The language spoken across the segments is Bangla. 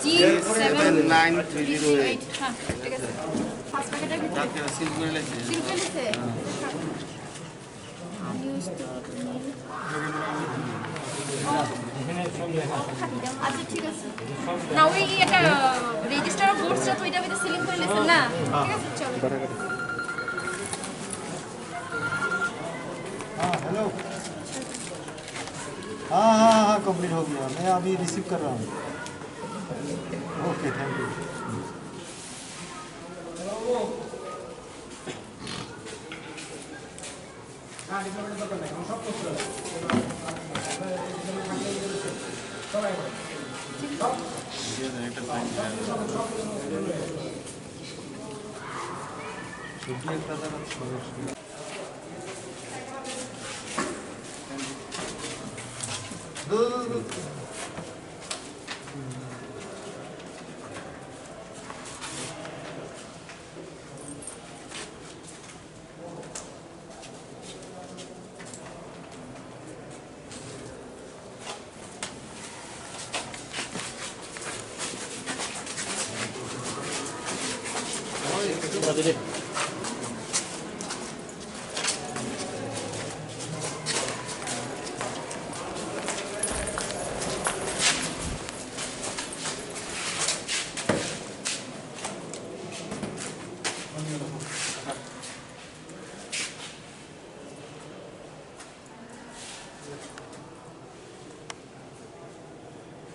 G79308 হ্যাঁ ঠিক আছে 5 প্যাকেটের ভিতরে সিল করে নিছে নিউজ তো আচ্ছা ঠিক আছে না ওই এটা রেজিস্টার অফ গুডসটা তো এটা ভিতরে সিলিং করে নিছেন না ঠিক আছে চলো हाँ हेलो हाँ कंप्लीट हो गया मैं अभी रिसीव कर रहा हूँ ओके थैंक यू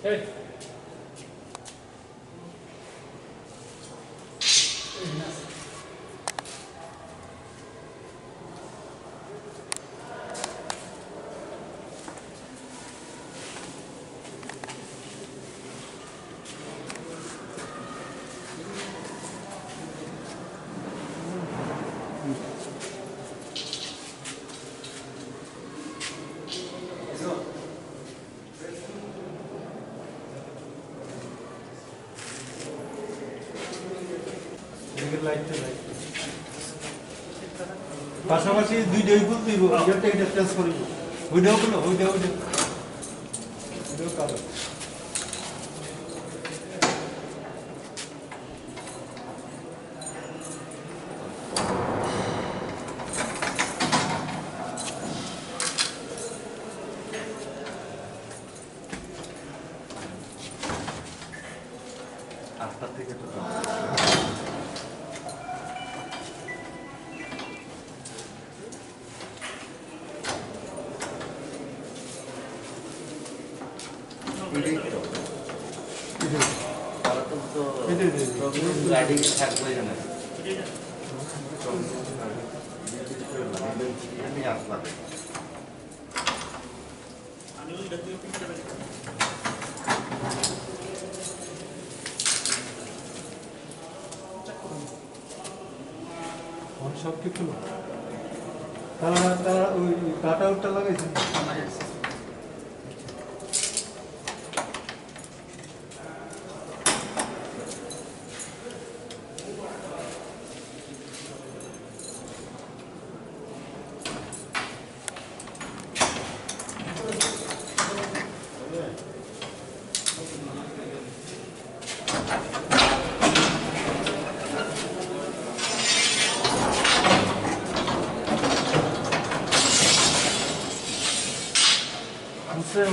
Hey. পাশাপাশি দুইটাই খুলতে দিব এটা এটা ট্রান্স করিব ওইটাও খুলো ওইটাও কালো আটটা থেকে তো গাড়ি থাকবে না সব ঠিক হলো তারা ওই কাট আউটটা লাগাইছেন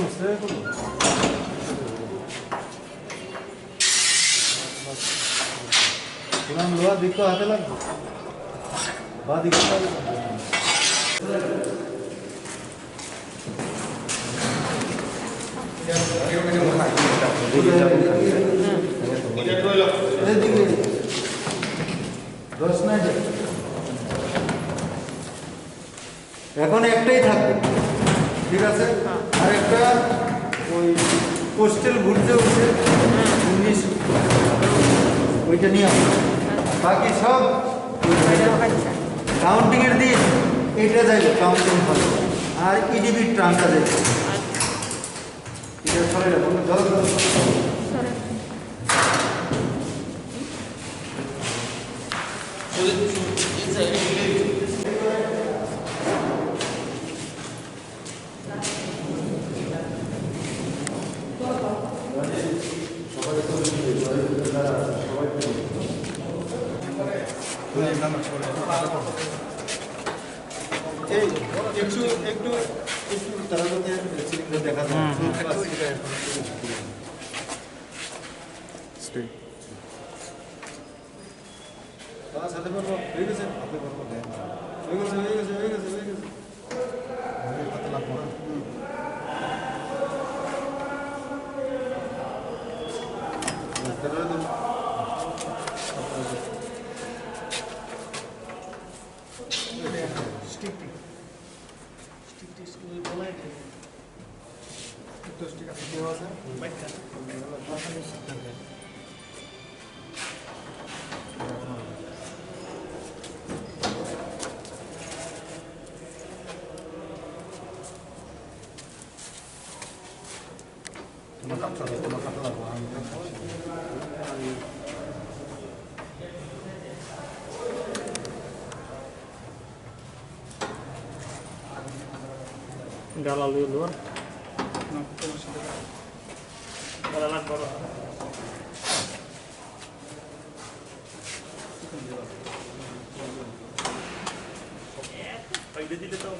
মুছে করলো পুরান লোহার দিকটা হাতে লাগবে বা দিকটা এখন একটাই থাকবে ঠিক আছে আর একটা ওই পোস্টেল ঘুরতে উঠছে 19 ওইটা নিয়ে আসবে বাকি সব কাউন্টিংয়ের দিন এইটা যাইবে কাউন্টিং হবে আর ইডিবির ট্রানটা যাইবে এটা সরে যাবে জল সকালে এই একটু একটু একটু তারা যদি সিলিংটা দেখা যায় সাথে বলবো হয়ে গেছে আপনি বলবো হয়ে গেছে হয়ে গেছে হয়ে গেছে হয়ে গেছে পাতা লাগবো না Galau di luar. Galau baru. Pagi dia tahu.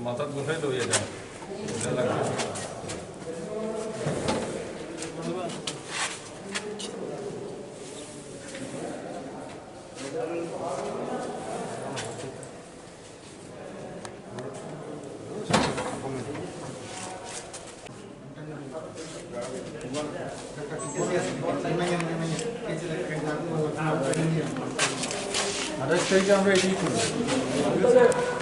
মাথার গোসাই তো ইয়ে যায় আরেকটা আমরা এটাই করি